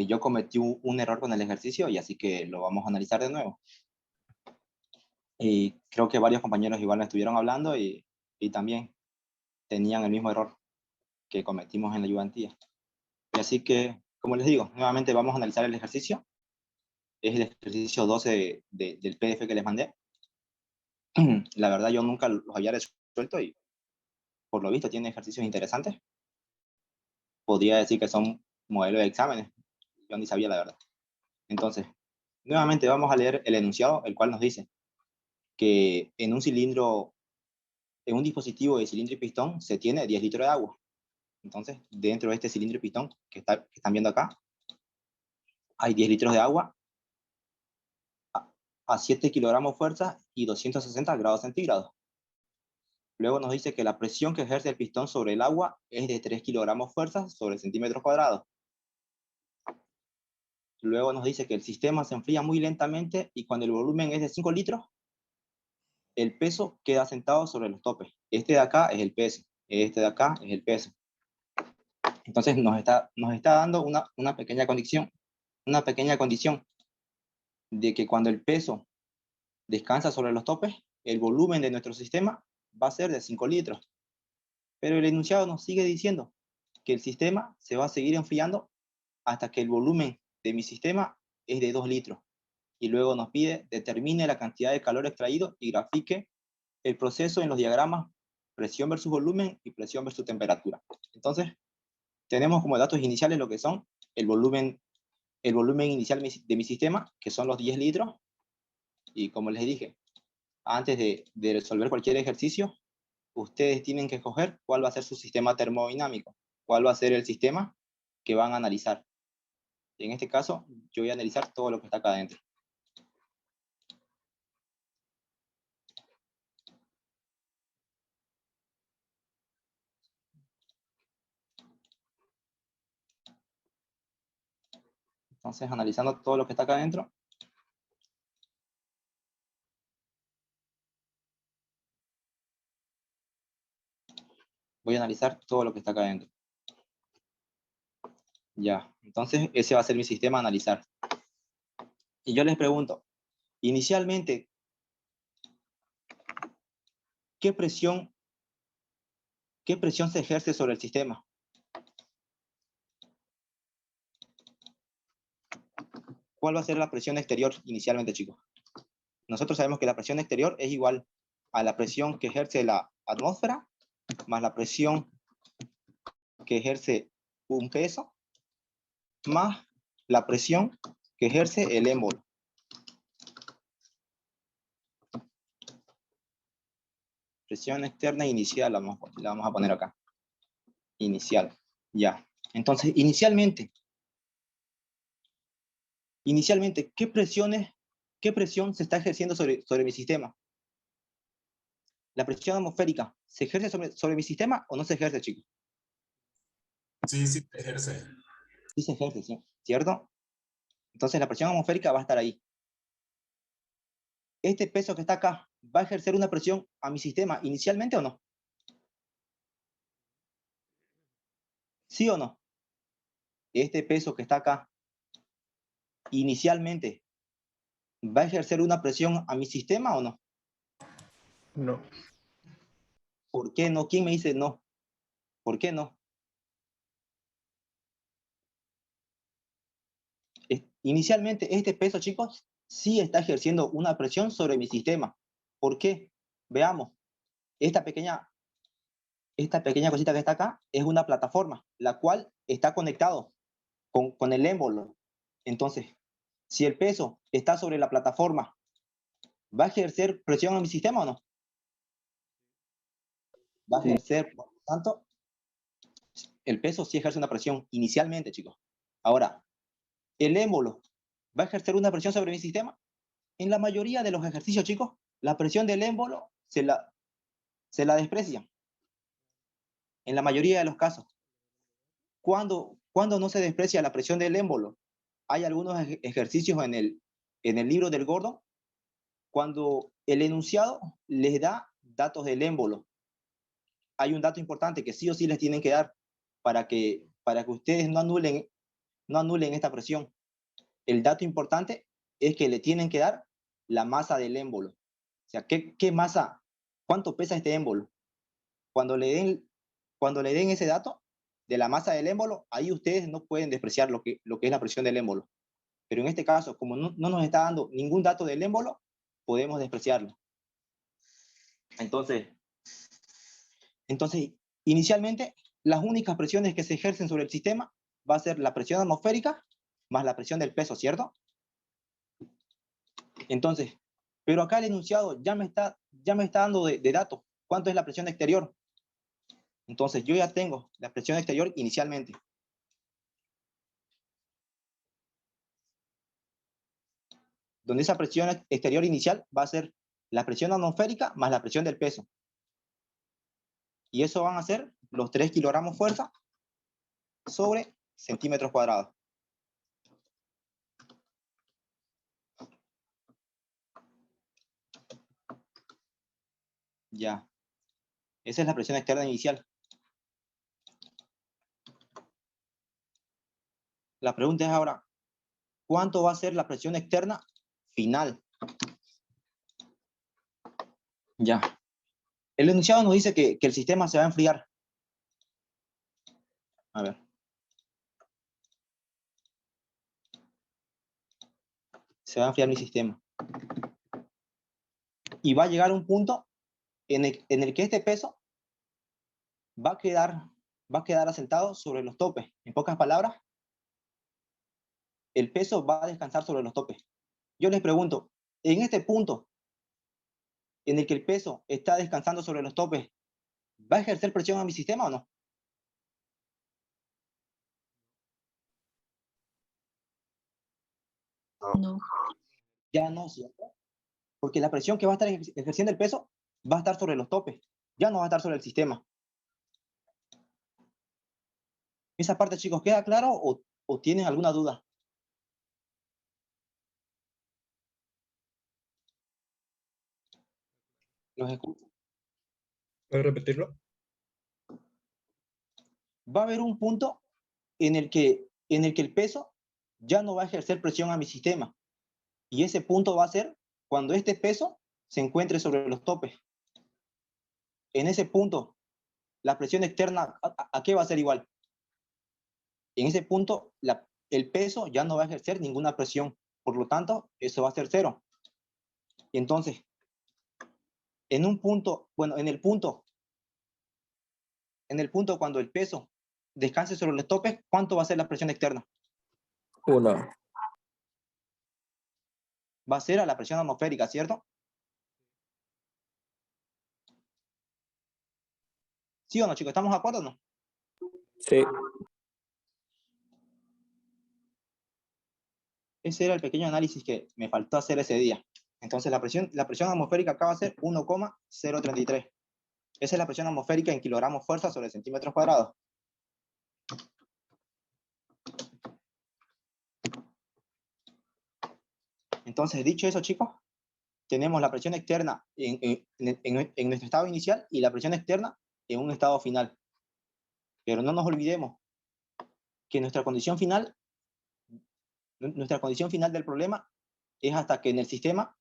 yo cometí un error con el ejercicio y así que lo vamos a analizar de nuevo. Y creo que varios compañeros igual me estuvieron hablando y también tenían el mismo error que cometimos en la ayudantía. Y así que, como les digo, nuevamente vamos a analizar el ejercicio. Es el ejercicio 12 del PDF que les mandé. La verdad yo nunca los había resuelto y por lo visto tiene ejercicios interesantes. Podría decir que son modelos de exámenes. Yo ni sabía la verdad. Entonces, nuevamente vamos a leer el enunciado, el cual nos dice que en un cilindro, en un dispositivo de cilindro y pistón se tiene 10 litros de agua. Entonces, dentro de este cilindro y pistón que están viendo acá, hay 10 litros de agua a 7 kilogramos fuerza y 260 grados centígrados. Luego nos dice que la presión que ejerce el pistón sobre el agua es de 3 kilogramos fuerza sobre centímetros cuadrados. Luego nos dice que el sistema se enfría muy lentamente y cuando el volumen es de 5 litros, el peso queda sentado sobre los topes. Este de acá es el peso, este de acá es el peso. Entonces nos está dando una pequeña condición de que cuando el peso descansa sobre los topes, el volumen de nuestro sistema va a ser de 5 litros. Pero el enunciado nos sigue diciendo que el sistema se va a seguir enfriando hasta que el volumen de mi sistema es de 2 litros. Y luego nos pide determine la cantidad de calor extraído y grafique el proceso en los diagramas presión versus volumen y presión versus temperatura. Entonces, tenemos como datos iniciales lo que son el volumen inicial de mi sistema, que son los 10 litros, y como les dije, antes de resolver cualquier ejercicio, ustedes tienen que escoger cuál va a ser su sistema termodinámico, cuál va a ser el sistema que van a analizar. Y en este caso, yo voy a analizar todo lo que está acá adentro. Entonces, analizando todo lo que está acá adentro, voy a analizar todo lo que está acá adentro. Ya, entonces ese va a ser mi sistema a analizar. Y yo les pregunto, inicialmente, ¿qué presión se ejerce sobre el sistema? ¿Cuál va a ser la presión exterior inicialmente, chicos? Nosotros sabemos que la presión exterior es igual a la presión que ejerce la atmósfera más la presión que ejerce un peso más la presión que ejerce el émbolo. Presión externa inicial la vamos a poner acá. Inicial. Ya. Entonces, inicialmente, ¿qué presión se está ejerciendo sobre mi sistema? ¿La presión atmosférica se ejerce sobre mi sistema o no se ejerce, chicos? Sí, sí, se ejerce. Sí se ejerce, ¿sí? ¿Cierto? Entonces la presión atmosférica va a estar ahí. ¿Este peso que está acá va a ejercer una presión a mi sistema inicialmente o no? ¿Sí o no? Este peso que está acá inicialmente va a ejercer una presión a mi sistema o no? No. ¿Por qué no? ¿Quién me dice no? ¿Por qué no? Inicialmente este peso, chicos, sí está ejerciendo una presión sobre mi sistema. ¿Por qué? Veamos. Esta pequeña cosita que está acá es una plataforma, la cual está conectado con el émbolo. Entonces, si el peso está sobre la plataforma, ¿va a ejercer presión en mi sistema o no? Va a ejercer, por lo tanto, el peso sí ejerce una presión inicialmente, chicos. Ahora, ¿el émbolo va a ejercer una presión sobre mi sistema? En la mayoría de los ejercicios, chicos, la presión del émbolo se la desprecia. En la mayoría de los casos. ¿Cuándo no se desprecia la presión del émbolo? Hay algunos ejercicios en el libro del Gordon cuando el enunciado les da datos del émbolo. Hay un dato importante que sí o sí les tienen que dar para que ustedes no no anulen esta presión. El dato importante es que le tienen que dar la masa del émbolo. O sea, ¿qué masa? ¿Cuánto pesa este émbolo? Cuando le den ese dato de la masa del émbolo, ahí ustedes no pueden despreciar lo que es la presión del émbolo. Pero en este caso, como no nos está dando ningún dato del émbolo, podemos despreciarlo. Entonces, inicialmente, las únicas presiones que se ejercen sobre el sistema va a ser la presión atmosférica más la presión del peso, ¿cierto? Entonces, pero acá el enunciado ya me está dando de datos cuánto es la presión exterior. Entonces, yo ya tengo la presión exterior inicialmente. Donde esa presión exterior inicial va a ser la presión atmosférica más la presión del peso. Y eso van a ser los 3 kilogramos fuerza sobre centímetros cuadrados. Ya. Esa es la presión externa inicial. La pregunta es ahora, ¿cuánto va a ser la presión externa final? Ya. El enunciado nos dice que el sistema se va a enfriar. A ver. Se va a enfriar mi sistema. Y va a llegar un punto en el que este peso va a quedar asentado sobre los topes. En pocas palabras, el peso va a descansar sobre los topes. Yo les pregunto, en este punto en el que el peso está descansando sobre los topes, ¿va a ejercer presión a mi sistema o no? No. Ya no, ¿cierto? Porque la presión que va a estar ejerciendo el peso va a estar sobre los topes, ya no va a estar sobre el sistema. ¿Esa parte, chicos, queda claro o tienen alguna duda? ¿Los escucho? ¿Puedes repetirlo? Va a haber un punto en el que el peso ya no va a ejercer presión a mi sistema. Y ese punto va a ser cuando este peso se encuentre sobre los topes. En ese punto, la presión externa, ¿a qué va a ser igual? En ese punto, el peso ya no va a ejercer ninguna presión. Por lo tanto, eso va a ser cero. Y entonces, en un punto, bueno, en el punto cuando el peso descanse sobre los topes, ¿cuánto va a ser la presión externa? 1. Va a ser a la presión atmosférica, ¿cierto? ¿Sí o no, chicos? ¿Estamos de acuerdo o no? Sí. Ese era el pequeño análisis que me faltó hacer ese día. Entonces, la presión atmosférica acá va a ser 1,033. Esa es la presión atmosférica en kilogramos fuerza sobre centímetros cuadrados. Entonces, dicho eso, chicos, tenemos la presión externa en nuestro estado inicial y la presión externa en un estado final. Pero no nos olvidemos que nuestra condición final del problema es hasta que en el sistema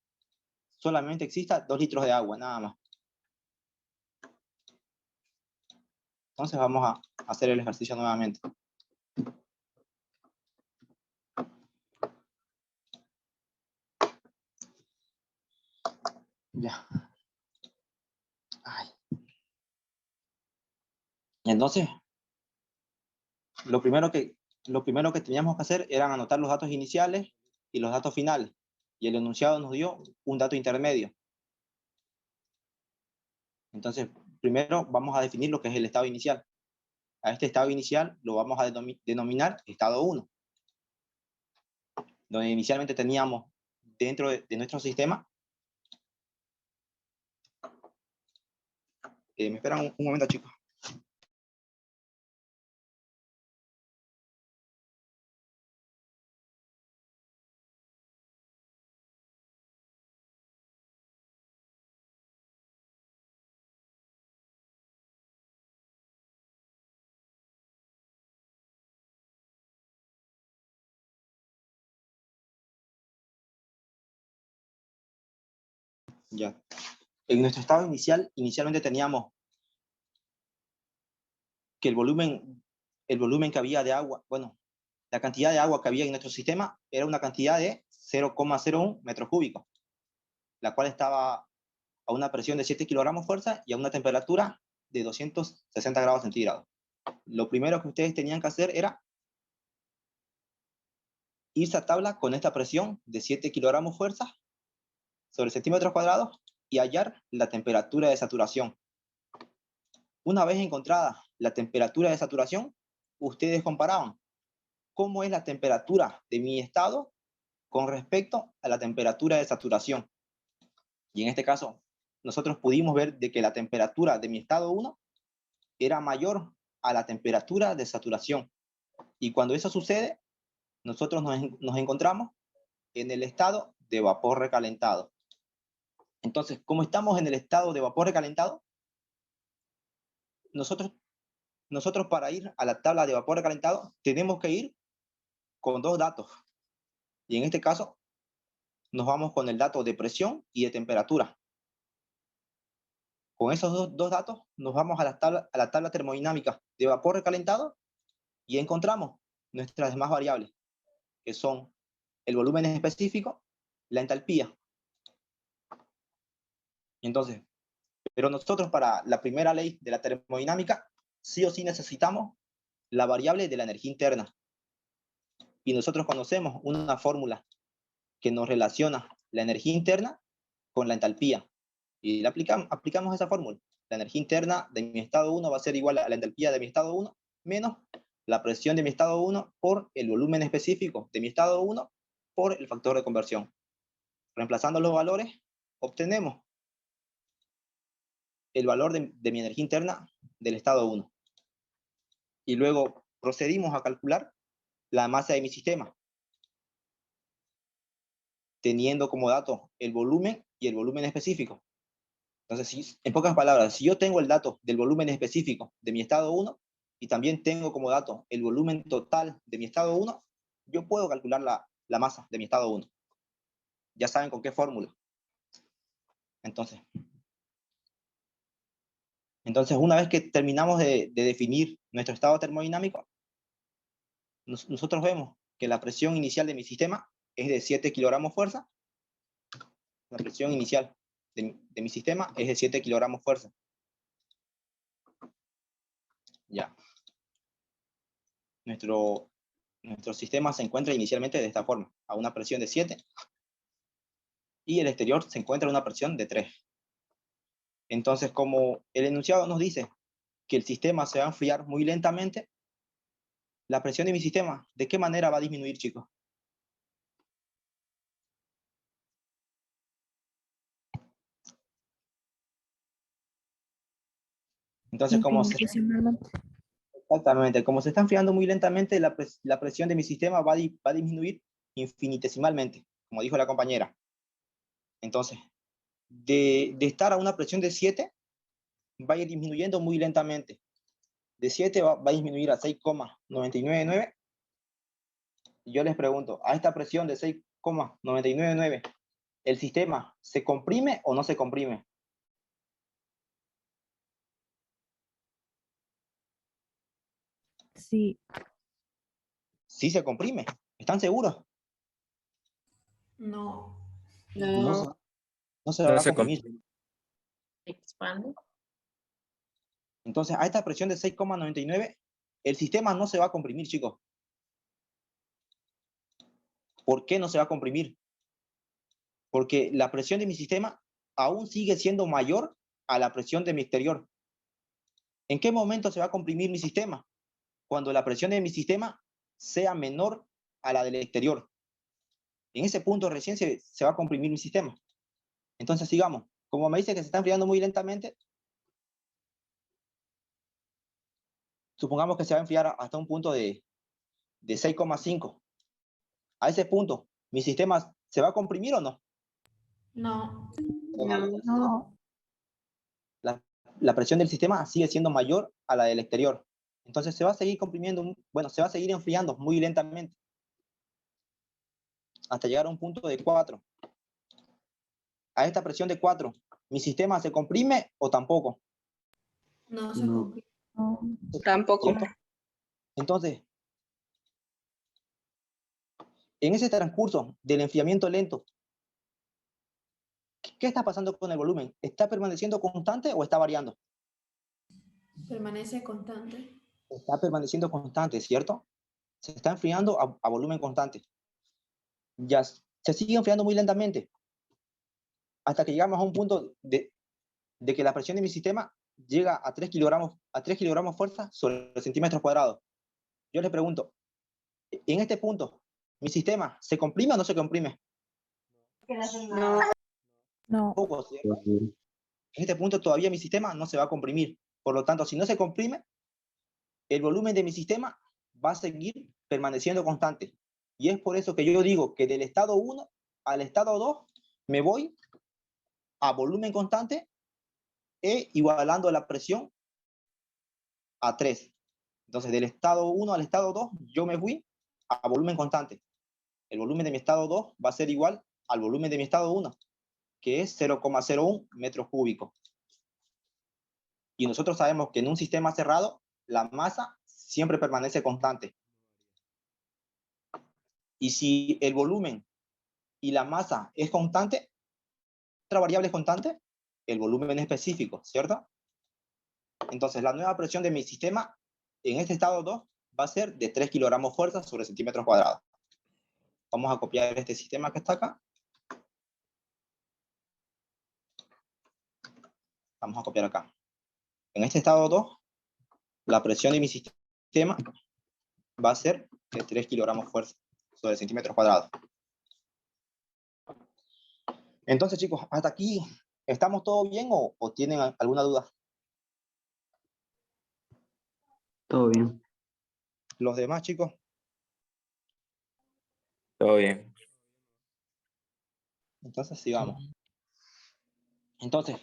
solamente exista 2 litros de agua, nada más. Entonces vamos a hacer el ejercicio nuevamente. Ya. Ay. Entonces, lo primero que teníamos que hacer era anotar los datos iniciales y los datos finales. Y el enunciado nos dio un dato intermedio. Entonces, primero vamos a definir lo que es el estado inicial. A este estado inicial lo vamos a denominar estado 1, donde inicialmente teníamos dentro de nuestro sistema. Me esperan un momento, chicos. Ya. En nuestro estado inicial, inicialmente teníamos que el volumen que había de agua, bueno, la cantidad de agua que había en nuestro sistema era una cantidad de 0,01 metros cúbicos, la cual estaba a una presión de 7 kilogramos fuerza y a una temperatura de 260 grados centígrados. Lo primero que ustedes tenían que hacer era irse a tabla con esta presión de 7 kilogramos fuerza sobre centímetros cuadrados y hallar la temperatura de saturación. Una vez encontrada la temperatura de saturación, ustedes comparaban cómo es la temperatura de mi estado con respecto a la temperatura de saturación. Y en este caso, nosotros pudimos ver de que la temperatura de mi estado 1 era mayor a la temperatura de saturación. Y cuando eso sucede, nosotros nos encontramos en el estado de vapor recalentado. Entonces, como estamos en el estado de vapor recalentado, nosotros para ir a la tabla de vapor recalentado tenemos que ir con dos datos. Y en este caso, nos vamos con el dato de presión y de temperatura. Con esos dos datos, nos vamos a la tabla termodinámica de vapor recalentado y encontramos nuestras demás variables, que son el volumen específico, la entalpía. Entonces, pero nosotros para la primera ley de la termodinámica, sí o sí necesitamos la variable de la energía interna. Y nosotros conocemos una fórmula que nos relaciona la energía interna con la entalpía. Y aplicamos esa fórmula. La energía interna de mi estado 1 va a ser igual a la entalpía de mi estado 1 menos la presión de mi estado 1 por el volumen específico de mi estado 1 por el factor de conversión. Reemplazando los valores, obtenemos el valor de mi energía interna del estado 1. Y luego procedimos a calcular la masa de mi sistema, teniendo como dato el volumen y el volumen específico. Entonces, en pocas palabras, si yo tengo el dato del volumen específico de mi estado 1 y también tengo como dato el volumen total de mi estado 1, yo puedo calcular la masa de mi estado 1. Ya saben con qué fórmula. Entonces, una vez que terminamos de definir nuestro estado termodinámico, nosotros vemos que la presión inicial de mi sistema es de 7 kilogramos fuerza. La presión inicial de mi sistema es de 7 kilogramos fuerza. Ya. Nuestro sistema se encuentra inicialmente de esta forma, a una presión de 7, y el exterior se encuentra a una presión de 3. Entonces, como el enunciado nos dice que el sistema se va a enfriar muy lentamente, la presión de mi sistema, ¿de qué manera va a disminuir, chicos? Entonces, exactamente, como se está enfriando muy lentamente, la presión de mi sistema va a disminuir infinitesimalmente, como dijo la compañera. Entonces, de estar a una presión de 7, va a ir disminuyendo muy lentamente. De 7 va a disminuir a 6,999. Y yo les pregunto, a esta presión de 6,999, ¿el sistema se comprime o no se comprime? Sí. Sí se comprime. ¿Están seguros? No. No se va a comprimir. Expande. Entonces, a esta presión de 6,99, el sistema no se va a comprimir, chicos. ¿Por qué no se va a comprimir? Porque la presión de mi sistema aún sigue siendo mayor a la presión de mi exterior. ¿En qué momento se va a comprimir mi sistema? Cuando la presión de mi sistema sea menor a la del exterior. En ese punto recién se va a comprimir mi sistema. Entonces, sigamos. Como me dice que se está enfriando muy lentamente, supongamos que se va a enfriar hasta un punto de 6,5. A ese punto, ¿mi sistema se va a comprimir o no? No. No. La presión del sistema sigue siendo mayor a la del exterior. Entonces se va a seguir comprimiendo, bueno, se va a seguir enfriando muy lentamente hasta llegar a un punto de 4. a esta presión de 4, ¿mi sistema se comprime o tampoco? No se No. cumple. Tampoco. ¿Cierto? Entonces, en ese transcurso del enfriamiento lento, ¿qué está pasando con el volumen? ¿Está permaneciendo constante o está variando? Permanece constante. Está permaneciendo constante, ¿cierto? Se está enfriando a volumen constante. Ya se sigue enfriando muy lentamente hasta que llegamos a un punto de que la presión de mi sistema llega a 3 kilogramos fuerza sobre centímetros cuadrados. Yo les pregunto, en este punto, ¿mi sistema se comprime o no se comprime? No. No. Poco, ¿cierto? En este punto todavía mi sistema no se va a comprimir. Por lo tanto, si no se comprime, el volumen de mi sistema va a seguir permaneciendo constante. Y es por eso que yo digo que del estado 1 al estado 2 me voy a volumen constante e igualando la presión a 3. Entonces, del estado 1 al estado 2, yo me fui a volumen constante. El volumen de mi estado 2 va a ser igual al volumen de mi estado 1, que es 0,01 metros cúbicos. Y nosotros sabemos que en un sistema cerrado, la masa siempre permanece constante. Y si el volumen y la masa es constante, otra variable es constante, el volumen específico, ¿cierto? Entonces, la nueva presión de mi sistema en este estado 2 va a ser de 3 kilogramos fuerza sobre centímetros cuadrados. Vamos a copiar este sistema que está acá. Vamos a copiar acá. En este estado 2, la presión de mi sistema va a ser de 3 kilogramos fuerza sobre centímetros cuadrados. Entonces, chicos, hasta aquí, ¿estamos todo bien o tienen alguna duda? Todo bien. Los demás, chicos. Todo bien. Entonces, sigamos. Entonces,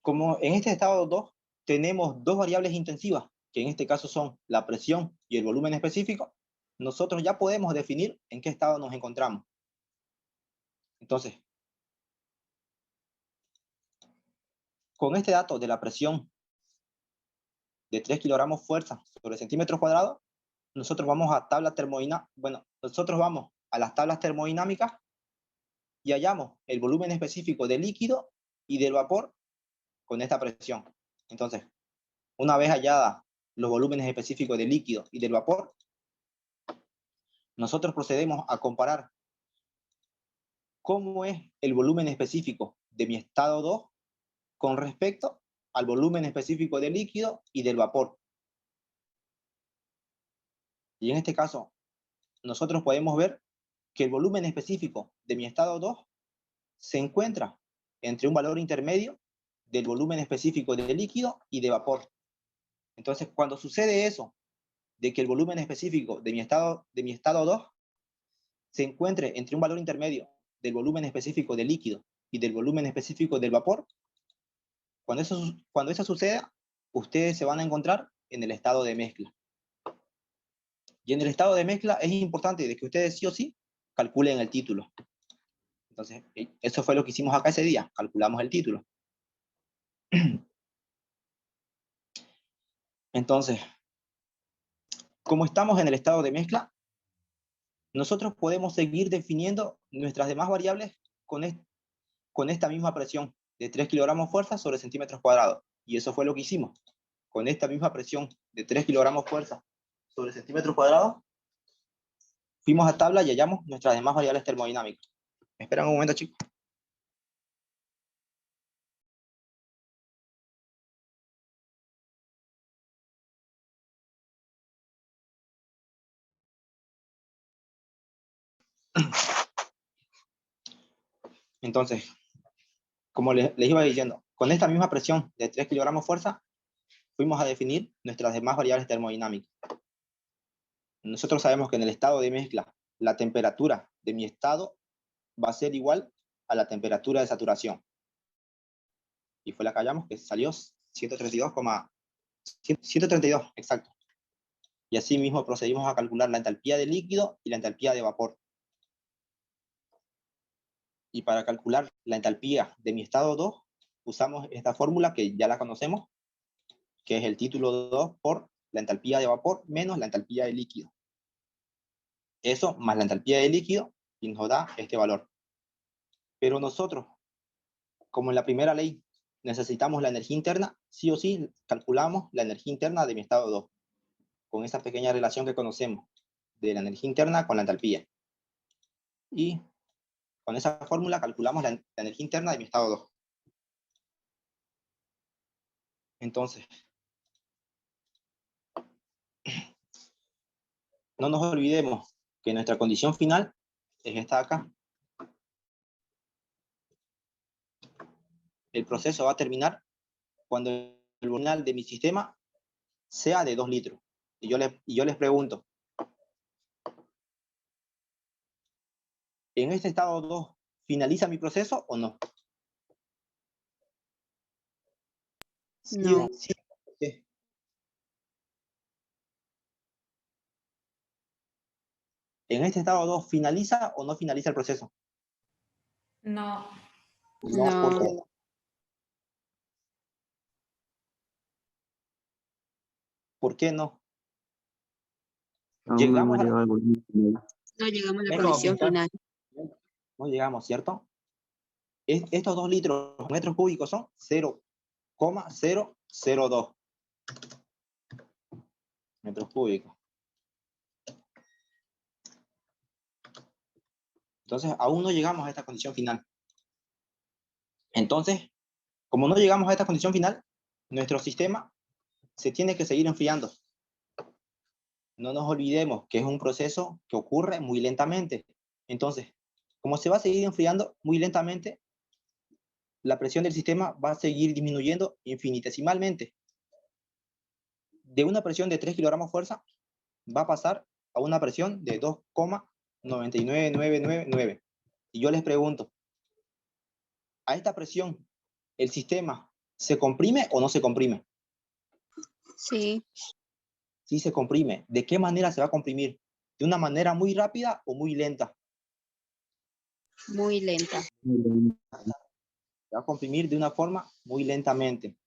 como en este estado 2 tenemos dos variables intensivas, que en este caso son la presión y el volumen específico, nosotros ya podemos definir en qué estado nos encontramos. Entonces, con este dato de la presión de 3 kilogramos fuerza sobre centímetros cuadrados, nosotros vamos a nosotros vamos a las tablas termodinámicas y hallamos el volumen específico del líquido y del vapor con esta presión. Entonces, una vez hallada los volúmenes específicos del líquido y del vapor, nosotros procedemos a comparar cómo es el volumen específico de mi estado 2 con respecto al volumen específico del líquido y del vapor. Y en este caso, nosotros podemos ver que el volumen específico de mi estado 2 se encuentra entre un valor intermedio del volumen específico del líquido y de vapor. Entonces, cuando sucede eso, de que el volumen específico de mi estado 2 se encuentre entre un valor intermedio del volumen específico del líquido y del volumen específico del vapor, cuando eso suceda, ustedes se van a encontrar en el estado de mezcla. Y en el estado de mezcla es importante de que ustedes sí o sí calculen el título. Entonces, eso fue lo que hicimos acá ese día, calculamos el título. Entonces, como estamos en el estado de mezcla, nosotros podemos seguir definiendo nuestras demás variables con esta misma presión de 3 kilogramos fuerza sobre centímetros cuadrados. Y eso fue lo que hicimos. Con esta misma presión de 3 kilogramos fuerza sobre centímetros cuadrados, fuimos a tabla y hallamos nuestras demás variables termodinámicas. ¿Me esperan un momento, chicos? Entonces, como les iba diciendo, con esta misma presión de 3 kilogramos fuerza, fuimos a definir nuestras demás variables termodinámicas. Nosotros sabemos que en el estado de mezcla, la temperatura de mi estado va a ser igual a la temperatura de saturación. Y fue la que hallamos, que salió 132, exacto. Y así mismo procedimos a calcular la entalpía de líquido y la entalpía de vapor. Y para calcular la entalpía de mi estado 2, usamos esta fórmula que ya la conocemos, que es el título 2 por la entalpía de vapor menos la entalpía de líquido. Eso más la entalpía de líquido y nos da este valor. Pero nosotros, como en la primera ley, necesitamos la energía interna, sí o sí calculamos la energía interna de mi estado 2, con esa pequeña relación que conocemos de la energía interna con la entalpía. Y con esa fórmula calculamos la energía interna de mi estado 2. Entonces, no nos olvidemos que nuestra condición final es esta de acá. El proceso va a terminar cuando el volumen de mi sistema sea de 2 litros. Y yo les pregunto, ¿en este estado 2 finaliza mi proceso o no? No. Sí. ¿En este estado 2 finaliza o no finaliza el proceso? No. No, ¿por qué? ¿Por qué no? Aún no hemos Llegamos a llegado al volumen final. No llegamos a la Es condición como final. no llegamos, ¿cierto? Estos 2 litros metros cúbicos son 0,002 metros cúbicos. Entonces, aún no llegamos a esta condición final. Entonces, como no llegamos a esta condición final, nuestro sistema se tiene que seguir enfriando. No nos olvidemos que es un proceso que ocurre muy lentamente. Entonces, como se va a seguir enfriando muy lentamente, la presión del sistema va a seguir disminuyendo infinitesimalmente. De una presión de 3 kilogramos fuerza, va a pasar a una presión de 2,99999. Y yo les pregunto, ¿a esta presión el sistema se comprime o no se comprime? Sí, Sí se comprime. ¿De qué manera se va a comprimir? ¿De una manera muy rápida o muy lenta? muy lenta. Se va a comprimir de una forma muy lentamente.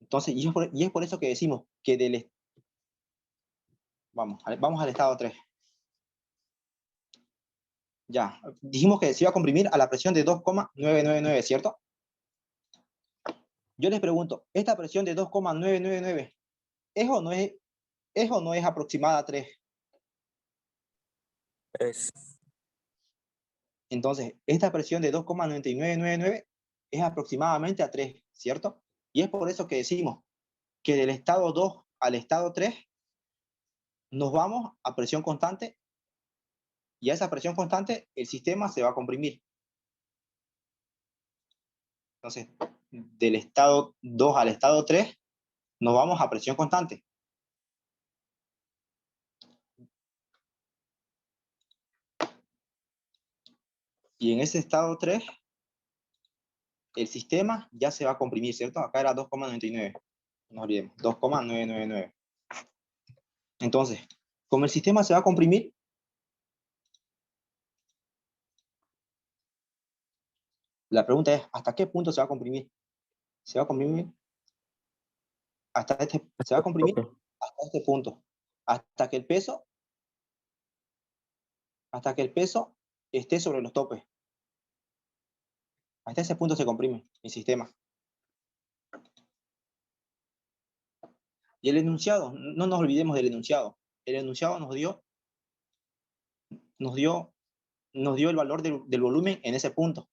Entonces, y es por eso que decimos que vamos al estado 3. Ya, dijimos que se iba a comprimir a la presión de 2,999, ¿cierto? Yo les pregunto, ¿esta presión de 2,999 ¿es o no es aproximada a 3? Es. Entonces, esta presión de 2,9999 es aproximadamente a 3, ¿cierto? Y es por eso que decimos que del estado 2 al estado 3 nos vamos a presión constante y a esa presión constante el sistema se va a comprimir. Entonces, del estado 2 al estado 3 nos vamos a presión constante. Y en ese estado 3 el sistema ya se va a comprimir, ¿cierto? Acá era 2,99. No olvidemos, 2,999. Entonces, como el sistema se va a comprimir, la pregunta es, ¿hasta qué punto se va a comprimir? Se va a comprimir se va a comprimir hasta este punto, hasta que el peso esté sobre los topes. Hasta ese punto se comprime el sistema. Y el enunciado, no nos olvidemos del enunciado. El enunciado nos dio el valor del volumen en ese punto.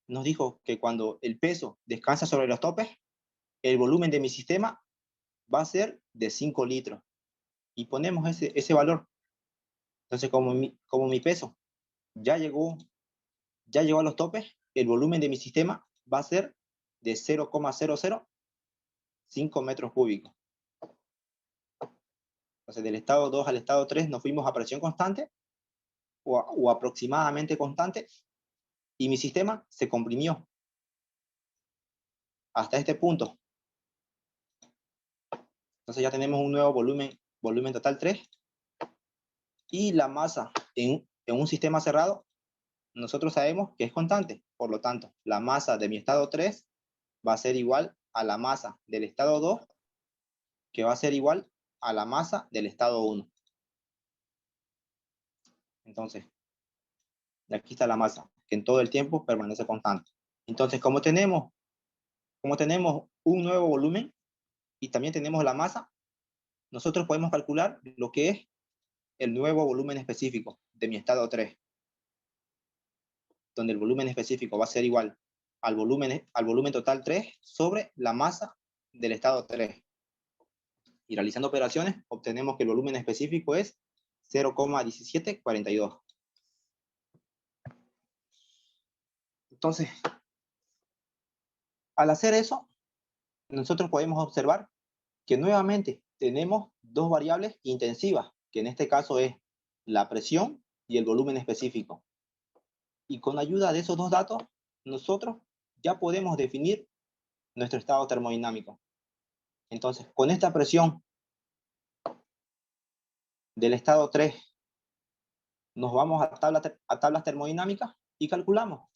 Nos dijo que cuando el peso descansa sobre los topes, el volumen de mi sistema va a ser de 5 litros. Y ponemos ese valor. Entonces, como mi peso ya llegó a los topes, el volumen de mi sistema va a ser de 0,005 metros cúbicos. Entonces, del estado 2 al estado 3 nos fuimos a presión constante o aproximadamente constante y mi sistema se comprimió hasta este punto. Entonces ya tenemos un nuevo volumen total 3 y la masa en un sistema cerrado nosotros sabemos que es constante. Por lo tanto, la masa de mi estado 3 va a ser igual a la masa del estado 2, que va a ser igual a la masa del estado 1. Entonces, aquí está la masa, que en todo el tiempo permanece constante. Entonces, como tenemos un nuevo volumen y también tenemos la masa, nosotros podemos calcular lo que es el nuevo volumen específico de mi estado 3, donde el volumen específico va a ser igual al volumen total 3 sobre la masa del estado 3. Y realizando operaciones, obtenemos que el volumen específico es 0,1742. Entonces, al hacer eso, nosotros podemos observar que nuevamente tenemos dos variables intensivas, que en este caso es la presión y el volumen específico. Y con ayuda de esos dos datos, nosotros ya podemos definir nuestro estado termodinámico. Entonces, con esta presión del estado 3, nos vamos a tablas termodinámicas y calculamos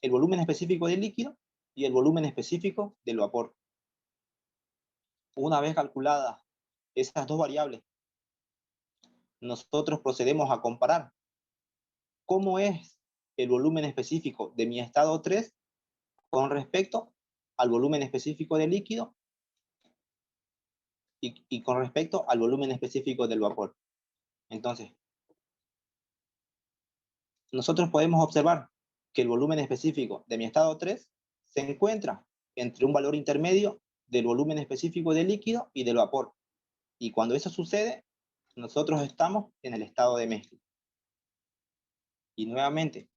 el volumen específico del líquido y el volumen específico del vapor. Una vez calculadas esas dos variables, nosotros procedemos a comparar cómo es el volumen específico de mi estado 3 con respecto al volumen específico del líquido y con respecto al volumen específico del vapor. Entonces, nosotros podemos observar que el volumen específico de mi estado 3 se encuentra entre un valor intermedio del volumen específico del líquido y del vapor. Y cuando eso sucede, nosotros estamos en el estado de mezcla. Y nuevamente,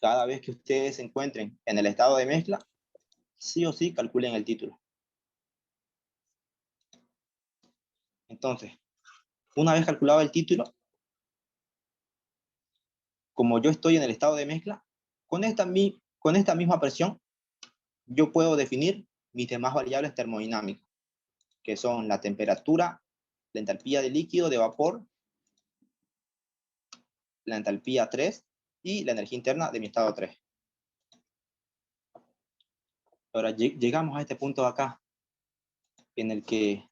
cada vez que ustedes se encuentren en el estado de mezcla, sí o sí calculen el título. Entonces, una vez calculado el título, como yo estoy en el estado de mezcla, con esta misma presión, yo puedo definir mis demás variables termodinámicas, que son la temperatura, la entalpía de líquido, de vapor, la entalpía 3 y la energía interna de mi estado 3. Ahora llegamos a este punto de acá, en el que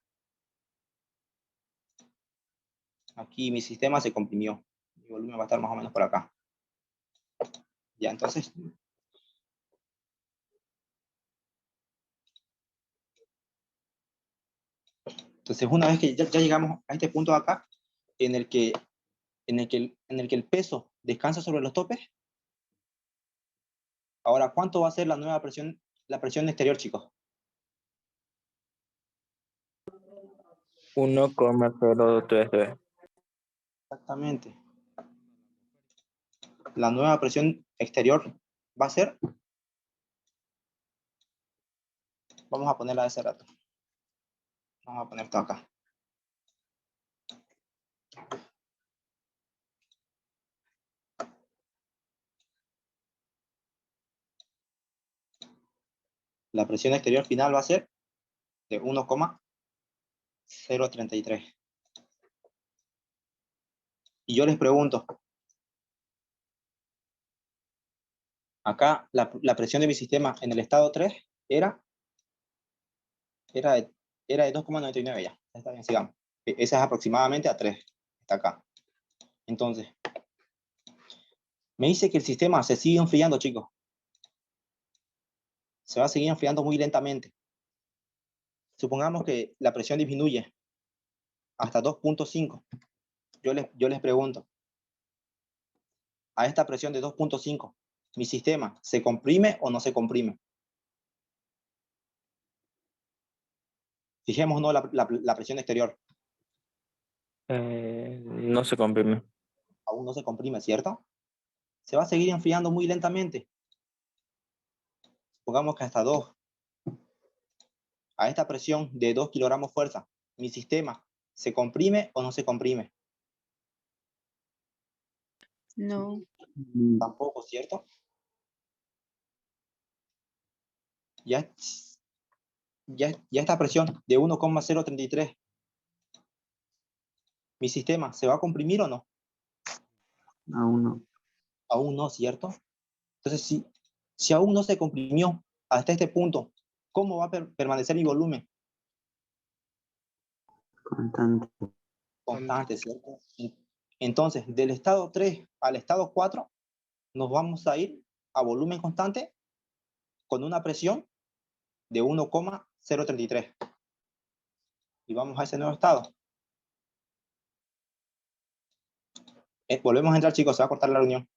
aquí mi sistema se comprimió. Mi volumen va a estar más o menos por acá. Ya, entonces, una vez que ya llegamos a este punto de acá, en el que el peso descansa sobre los topes, ahora, ¿cuánto va a ser la nueva presión, la presión exterior, chicos? 1,033. Exactamente. La nueva presión exterior va a ser, vamos a ponerla de ese rato. Vamos a poner esto acá. La presión exterior final va a ser de 1,033. Y yo les pregunto, acá la presión de mi sistema en el estado 3 era de 2,99 ya. Está bien, sigamos. Esa es aproximadamente a 3. Está acá. Entonces, me dice que el sistema se sigue enfriando, chicos. Se va a seguir enfriando muy lentamente. Supongamos que la presión disminuye hasta 2,5. Yo les pregunto, a esta presión de 2,5, ¿mi sistema se comprime o no se comprime? Fijémonos la presión exterior. No se comprime. Aún no se comprime, ¿cierto? Se va a seguir enfriando muy lentamente. Supongamos que hasta 2. A esta presión de 2 kilogramos fuerza, ¿mi sistema se comprime o no se comprime? No. Tampoco, ¿cierto? Ya esta presión de 1,033, ¿mi sistema se va a comprimir o no? Aún no. Aún no, ¿cierto? Entonces, si aún no se comprimió hasta este punto, ¿cómo va a permanecer mi volumen? Constante. Constante, ¿cierto? Entonces, del estado 3 al estado 4, nos vamos a ir a volumen constante con una presión de 1,033. Y vamos a ese nuevo estado. Volvemos a entrar, chicos, se va a cortar la reunión.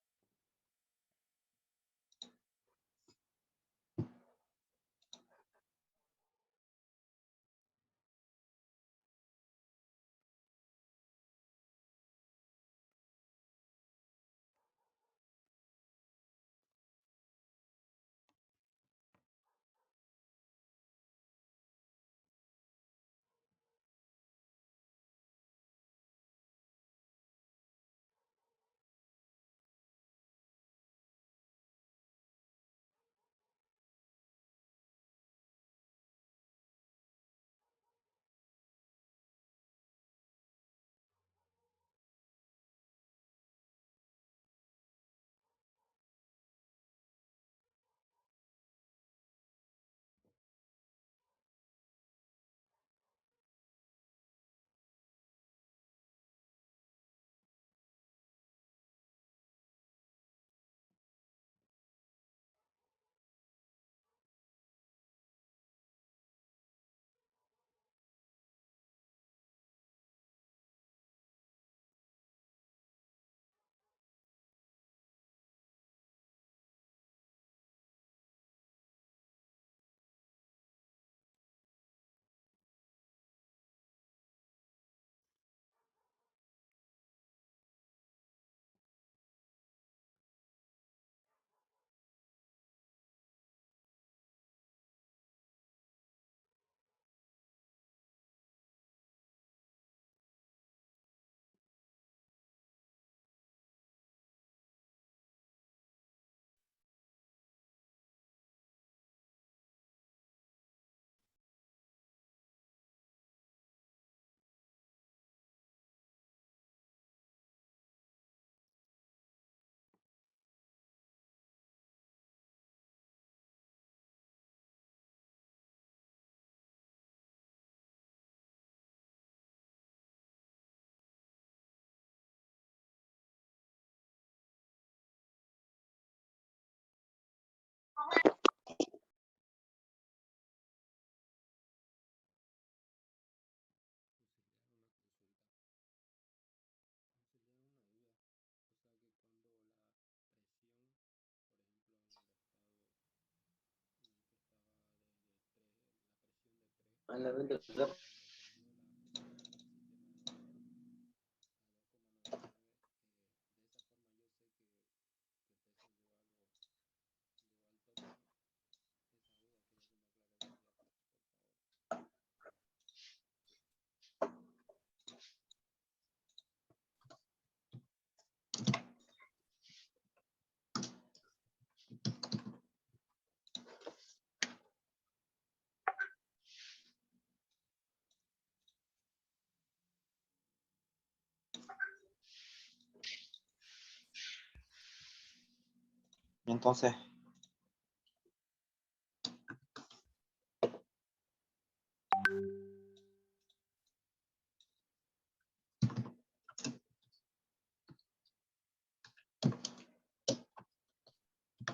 Entonces,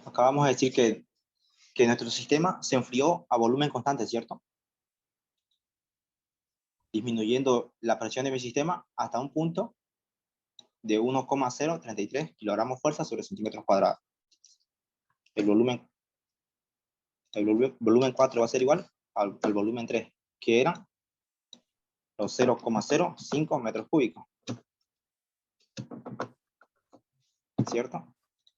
acabamos de decir que nuestro sistema se enfrió a volumen constante, ¿cierto? Disminuyendo la presión de mi sistema hasta un punto de 1,033 kilogramos fuerza sobre centímetros cuadrados. El volumen 4 va a ser igual al volumen 3, que eran los 0,05 metros cúbicos. ¿Cierto?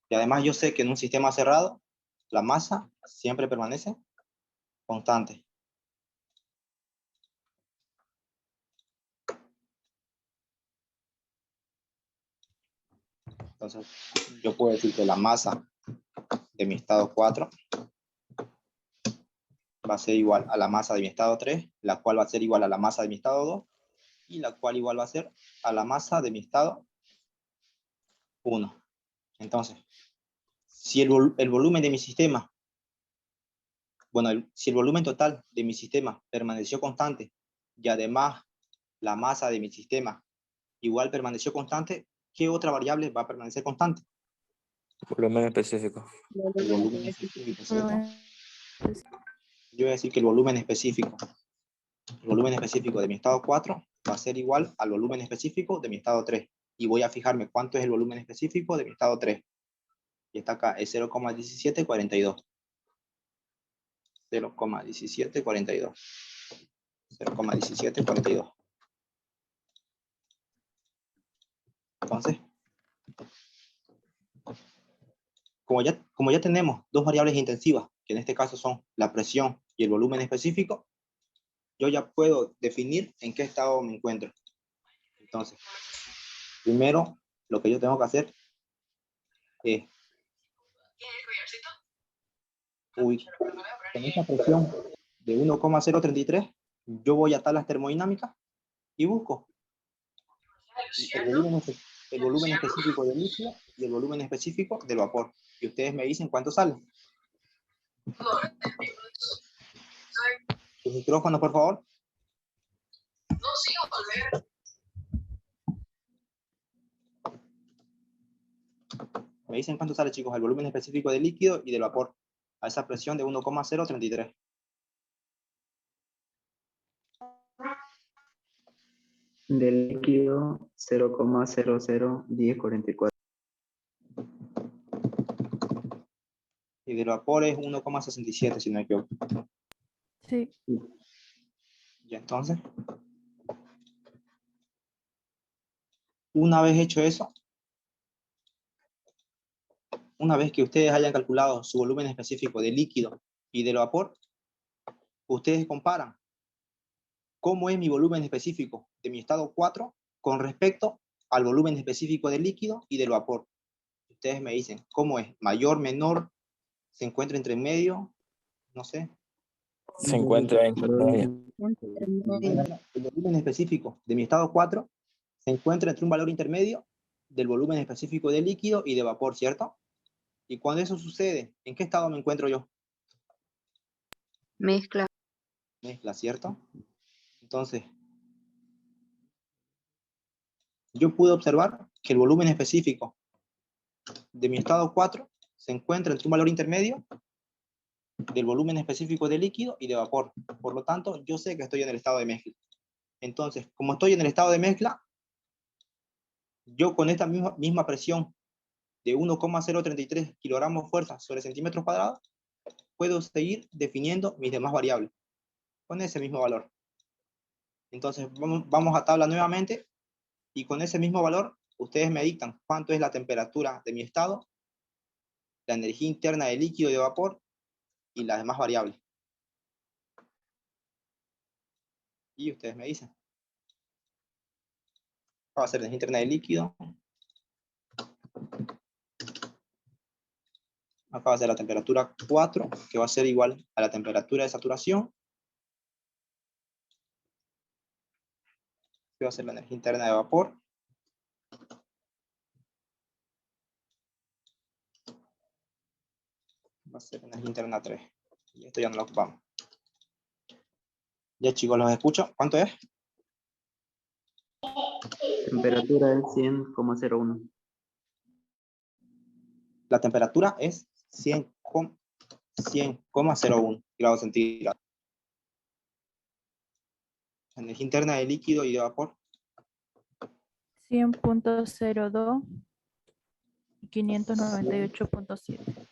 Y además yo sé que en un sistema cerrado, la masa siempre permanece constante. Entonces, yo puedo decir que la masa de mi estado 4 va a ser igual a la masa de mi estado 3, la cual va a ser igual a la masa de mi estado 2, y la cual igual va a ser a la masa de mi estado 1. Entonces, si el volumen de mi sistema, bueno, si el volumen total de mi sistema permaneció constante y además la masa de mi sistema igual permaneció constante, ¿qué otra variable va a permanecer constante? Volumen específico. El volumen específico, ¿cierto? Volumen Yo voy a decir que el volumen específico de mi estado 4 va a ser igual al volumen específico de mi estado 3. Y voy a fijarme cuánto es el volumen específico de mi estado 3. Y está acá, es 0,1742. 0,1742. 0,1742. Entonces, como ya tenemos dos variables intensivas, que en este caso son la presión y el volumen específico, yo ya puedo definir en qué estado me encuentro. Entonces, primero, lo que yo tengo que hacer es, con esta presión de 1,033, yo voy a tablas termodinámicas y busco el volumen específico del líquido y el volumen específico del vapor. Y ustedes me dicen cuánto sale. Sus micrófonos, por favor. Me dicen cuánto sale, chicos, el volumen específico del líquido y del vapor a esa presión de 1,033. Del líquido 0,001044. Y del vapor es 1,67, si no me equivoco. Sí. Y entonces, una vez hecho eso, una vez que ustedes hayan calculado su volumen específico de líquido y del vapor, ustedes comparan cómo es mi volumen específico de mi estado 4 con respecto al volumen específico del líquido y del vapor. Ustedes me dicen cómo es, mayor, menor, se encuentra entre medio, no sé. Se encuentra en medio. El volumen específico de mi estado 4 se encuentra entre un valor intermedio del volumen específico de líquido y de vapor, ¿cierto? Y cuando eso sucede, ¿en qué estado me encuentro yo? Mezcla. Mezcla, ¿cierto? Entonces, yo pude observar que el volumen específico de mi estado 4 se encuentra entre un valor intermedio del volumen específico de líquido y de vapor. Por lo tanto, yo sé que estoy en el estado de mezcla. Entonces, como estoy en el estado de mezcla, yo con esta misma presión de 1,033 kilogramos fuerza sobre centímetros cuadrados, puedo seguir definiendo mis demás variables con ese mismo valor. Entonces, vamos a tabla nuevamente y con ese mismo valor, ustedes me dictan cuánto es la temperatura de mi estado, la energía interna de líquido y de vapor y las demás variables. Y ustedes me dicen. Va a ser energía interna de líquido. Acá va a ser la temperatura 4, que va a ser igual a la temperatura de saturación. Que va a ser la energía interna de vapor. Va a ser energía interna 3. Y esto ya no lo ocupamos. Ya, chicos, los escucho. ¿Cuánto es? Temperatura es 100,01. La temperatura es 100,01 grados centígrados. Energía interna de líquido y de vapor. 100.02 y 598.7.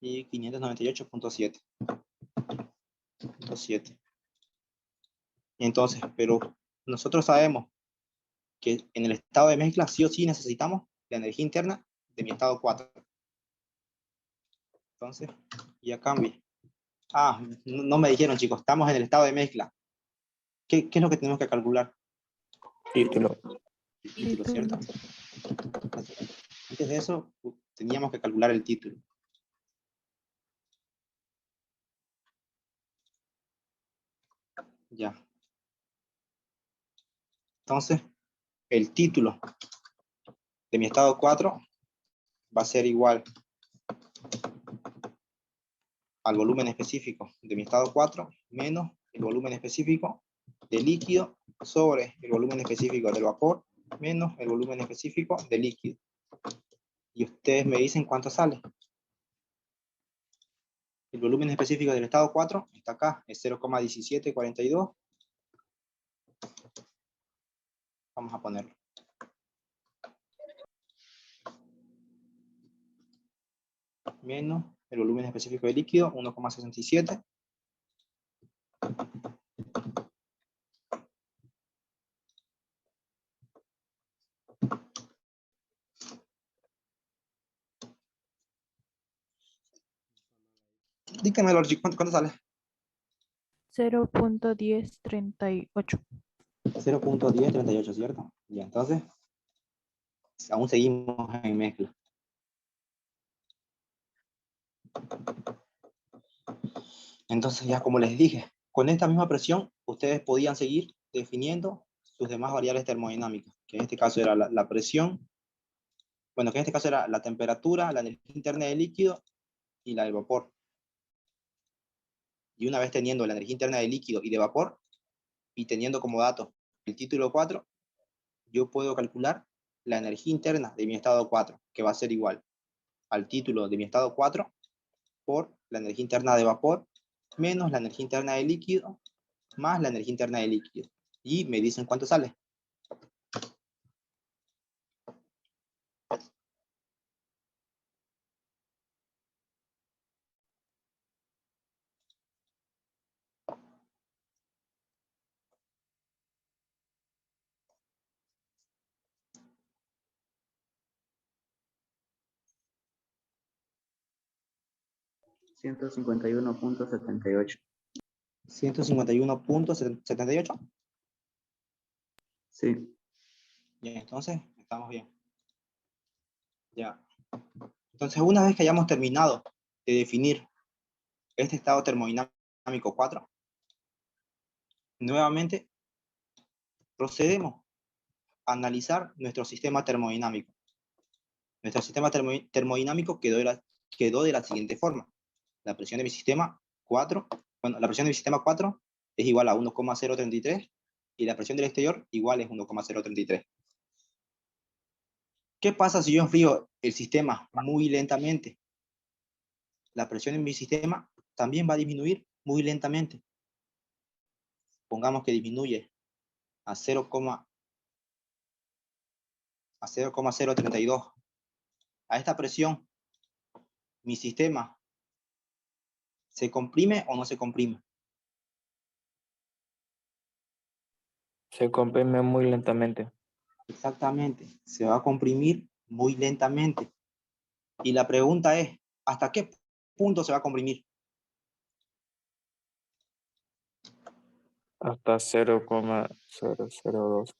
Y 598.7. Entonces, pero nosotros sabemos que en el estado de mezcla sí o sí necesitamos la energía interna de mi estado 4. Entonces, ya cambia. Ah, no me dijeron, chicos, estamos en el estado de mezcla. ¿Qué es lo que tenemos que calcular? Título. El título, ¿cierto? Antes de eso, teníamos que calcular el título. Ya. Entonces, el título de mi estado 4 va a ser igual al volumen específico de mi estado 4 menos el volumen específico del líquido sobre el volumen específico del vapor menos el volumen específico del líquido. Y ustedes me dicen cuánto sale. El volumen específico del estado 4 está acá, es 0,1742. Vamos a ponerlo. Menos el volumen específico del líquido, 1,67. Díganmelo, chicos, ¿cuánto sale? 0.1038. 0,1038, ¿cierto? Ya, entonces, aún seguimos en mezcla. Entonces, ya como les dije, con esta misma presión, ustedes podían seguir definiendo sus demás variables termodinámicas, que en este caso era la presión, bueno, que en este caso era la temperatura, la energía interna del líquido y la del vapor. Y una vez teniendo la energía interna del líquido y de vapor, y teniendo como dato el título 4, yo puedo calcular la energía interna de mi estado 4, que va a ser igual al título de mi estado 4 por la energía interna de vapor menos la energía interna del líquido más la energía interna del líquido. Y me dicen cuánto sale. $151.78. 151,78. Sí. Bien, entonces estamos bien. Ya. Entonces, una vez que hayamos terminado de definir este estado termodinámico 4, nuevamente procedemos a analizar nuestro sistema termodinámico. Nuestro sistema termodinámico quedó de la siguiente forma. La presión de mi sistema 4, bueno, la presión de mi sistema 4 es igual a 1,033 y la presión del exterior igual es 1,033. ¿Qué pasa si yo enfrío el sistema muy lentamente? La presión en mi sistema también va a disminuir muy lentamente. Pongamos que disminuye a 0,032. A esta presión, mi sistema ¿se comprime o no se comprime? Se comprime muy lentamente. Exactamente, se va a comprimir muy lentamente. Y la pregunta es, ¿hasta qué punto se va a comprimir? Hasta 0,002.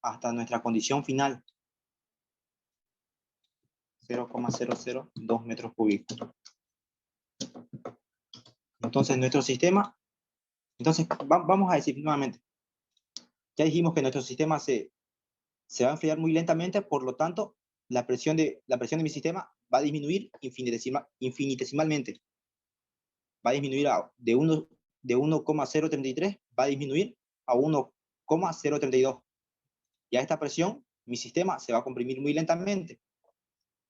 Hasta nuestra condición final, 0,002 metros cúbicos. Entonces nuestro sistema, vamos a decir nuevamente, ya dijimos que nuestro sistema se va a enfriar muy lentamente, por lo tanto, la presión de mi sistema va a disminuir infinitesimalmente. Va a disminuir de 1,033, va a disminuir a 1,032. Y a esta presión, mi sistema se va a comprimir muy lentamente.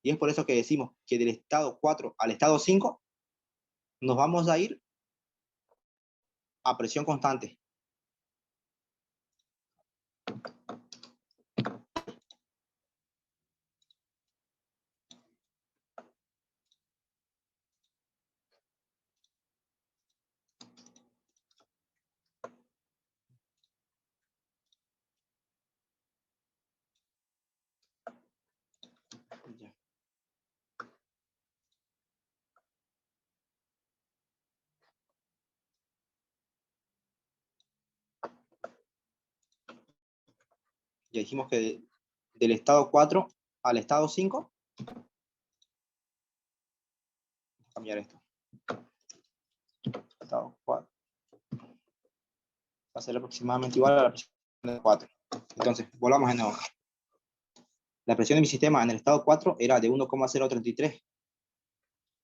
Y es por eso que decimos que del estado 4 al estado 5 nos vamos a ir a presión constante. Ya. Ya dijimos que del estado 4 al estado 5, vamos a cambiar esto. Estado 4 va a ser aproximadamente igual a la presión 4. Entonces, volvamos de nuevo. La presión de mi sistema en el estado 4 era de 1,033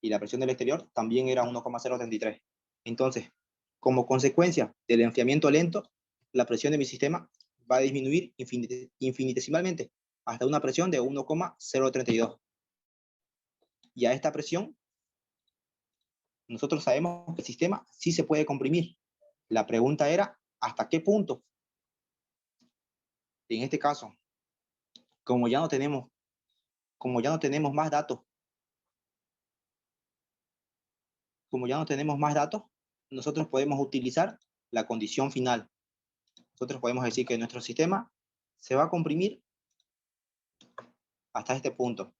y la presión del exterior también era 1,033. Entonces, como consecuencia del enfriamiento lento, la presión de mi sistema va a disminuir infinitesimalmente hasta una presión de 1,032. Y a esta presión, nosotros sabemos que el sistema sí se puede comprimir. La pregunta era, ¿hasta qué punto? En este caso, como ya no tenemos más datos, nosotros podemos utilizar la condición final. Nosotros podemos decir que nuestro sistema se va a comprimir hasta este punto,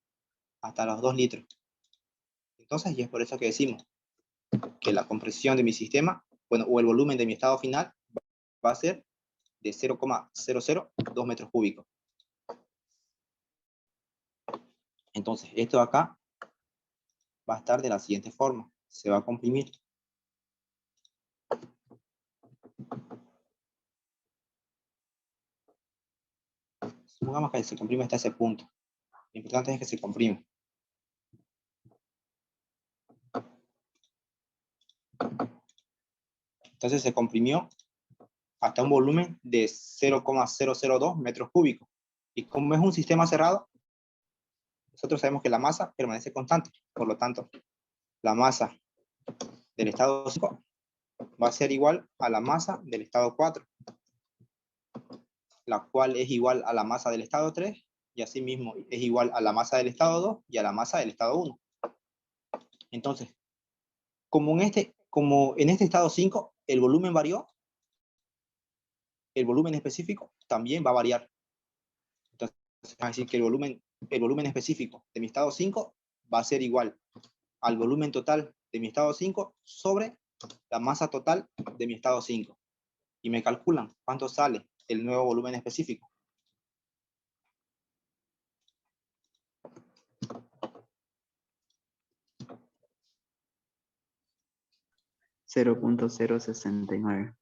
hasta los 2 litros. Entonces, y es por eso que decimos que la compresión de mi sistema, bueno, o el volumen de mi estado final va a ser de 0,002 metros cúbicos. Entonces, esto de acá va a estar de la siguiente forma. Se va a comprimir. Supongamos que se comprime hasta ese punto. Lo importante es que se comprime. Entonces se comprimió hasta un volumen de 0,002 metros cúbicos. Y como es un sistema cerrado, nosotros sabemos que la masa permanece constante. Por lo tanto, la masa del estado 5 va a ser igual a la masa del estado 4, la cual es igual a la masa del estado 3, y asimismo es igual a la masa del estado 2 y a la masa del estado 1. Entonces, como en este estado 5 el volumen varió, el volumen específico también va a variar. Entonces, va a decir que el volumen específico de mi estado 5 va a ser igual al volumen total de mi estado 5 sobre la masa total de mi estado 5. Y me calculan cuánto sale el nuevo volumen específico. $0.069.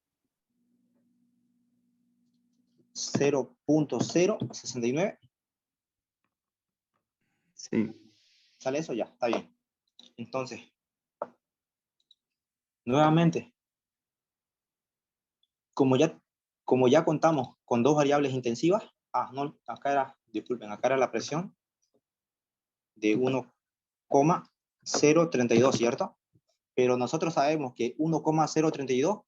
0.069. Sí. ¿Sale eso? Ya, está bien. Entonces, nuevamente, como ya contamos con 2 variables intensivas, no, disculpen, acá era la presión de 1,032, ¿cierto? Pero nosotros sabemos que 1,032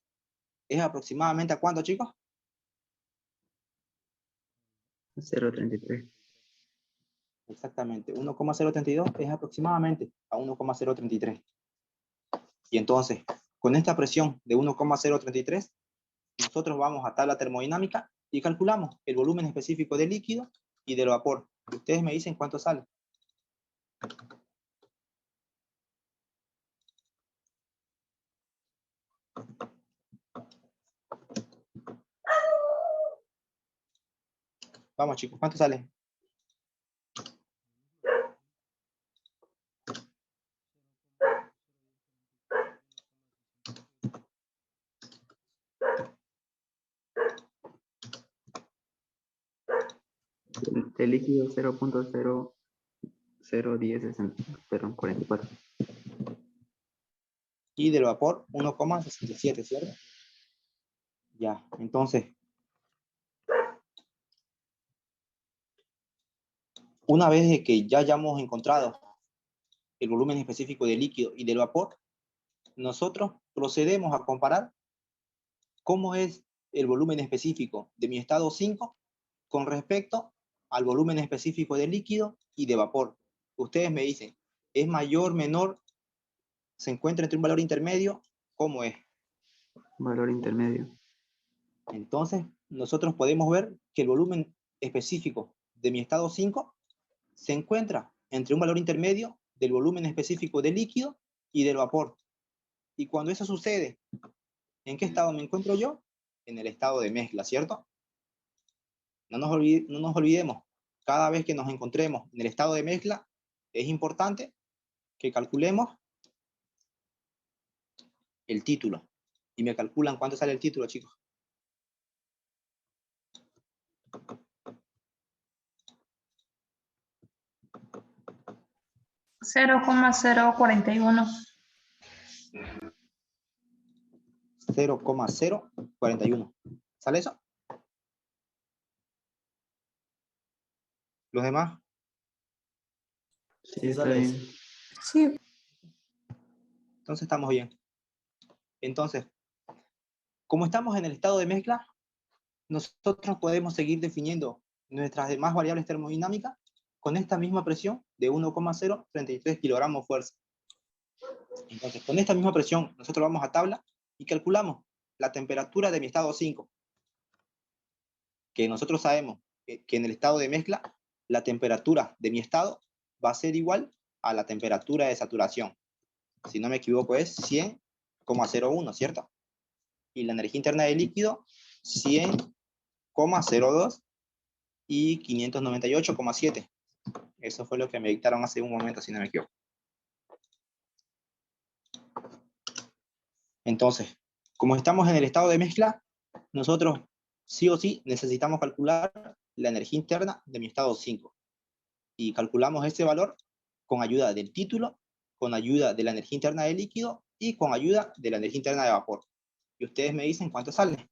es aproximadamente ¿a cuánto, chicos? 0.33. Exactamente, 1,032 es aproximadamente a 1,033. Y entonces, con esta presión de 1,033, nosotros vamos a tabla termodinámica y calculamos el volumen específico del líquido y del vapor. Ustedes me dicen cuánto sale. Vamos, chicos, ¿cuánto sale? De líquido 0.01044. Y del vapor 1,67, ¿cierto? Ya, entonces, una vez que ya hayamos encontrado el volumen específico del líquido y del vapor, nosotros procedemos a comparar cómo es el volumen específico de mi estado 5 con respecto al volumen específico de líquido y de vapor. Ustedes me dicen, ¿es mayor, menor? ¿Se encuentra entre un valor intermedio? ¿Cómo es? Valor intermedio. Entonces, nosotros podemos ver que el volumen específico de mi estado 5 se encuentra entre un valor intermedio del volumen específico del líquido y del vapor. Y cuando eso sucede, ¿en qué estado me encuentro yo? En el estado de mezcla, ¿cierto? No nos olvidemos, cada vez que nos encontremos en el estado de mezcla, es importante que calculemos el título. Y me calculan cuánto sale el título, chicos. 0,041. 0,041. ¿Sale eso? ¿Los demás? Sí, está bien. Sí. Entonces estamos bien. Entonces, como estamos en el estado de mezcla, nosotros podemos seguir definiendo nuestras demás variables termodinámicas con esta misma presión de 1,033 kilogramos fuerza. Entonces, con esta misma presión, nosotros vamos a tabla y calculamos la temperatura de mi estado 5. Que nosotros sabemos que en el estado de mezcla, la temperatura de mi estado va a ser igual a la temperatura de saturación. Si no me equivoco, es 100,01, ¿cierto? Y la energía interna del líquido, 100,02 y 598,7. Eso fue lo que me dictaron hace un momento, si no me equivoco. Entonces, como estamos en el estado de mezcla, nosotros sí o sí necesitamos calcular la energía interna de mi estado 5. Y calculamos ese valor con ayuda del título, con ayuda de la energía interna del líquido y con ayuda de la energía interna de vapor. Y ustedes me dicen cuánto sale.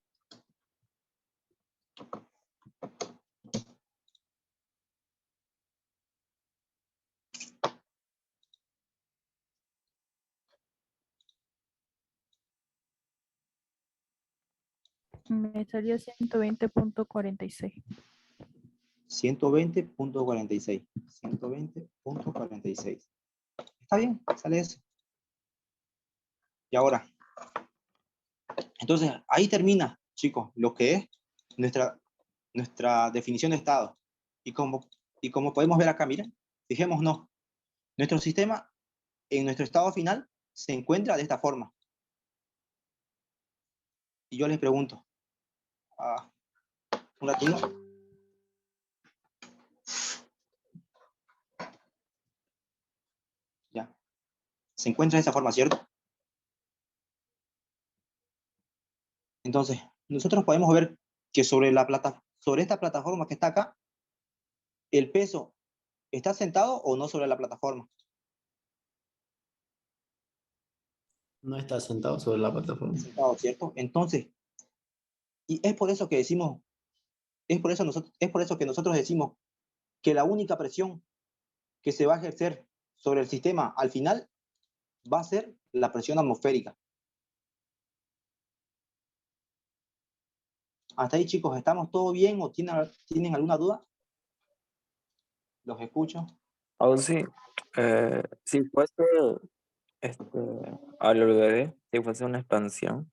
Me salía 120.46. 120.46. 120.46. Está bien, sale eso. Y ahora, entonces ahí termina, chicos, lo que es nuestra definición de estado. Y como podemos ver acá, miren, fijémonos, nuestro sistema en nuestro estado final se encuentra de esta forma. Y yo les pregunto, un ratito. Ya. Se encuentra de esa forma, ¿cierto? Entonces, nosotros podemos ver que sobre esta plataforma que está acá, el peso está sentado o no sobre la plataforma. No está sentado sobre la plataforma. Sentado, ¿cierto? Entonces, y es por eso que decimos, es por eso que nosotros decimos que la única presión que se va a ejercer sobre el sistema al final va a ser la presión atmosférica. Hasta ahí, chicos, ¿estamos todo bien o tienen alguna duda? Los escucho. Oh, sí. Si fuese al olvidé, si fuese una expansión.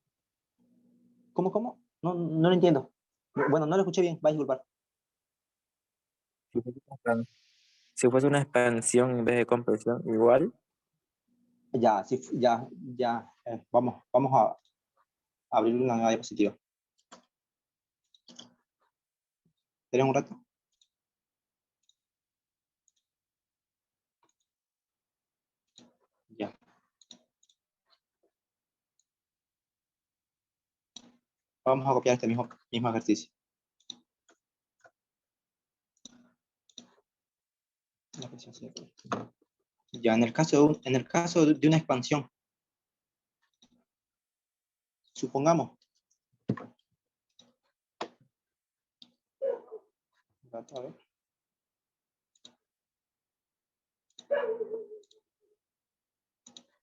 ¿Cómo? No lo entiendo. Bueno, no lo escuché bien, va a disculpar. Si fuese una expansión en vez de compresión, igual. Ya, sí, ya. Vamos a abrir una nueva diapositiva. ¿Tenés un rato? Ya. Vamos a copiar este mismo ejercicio. Ya, en el caso de una expansión, supongamos. A ver.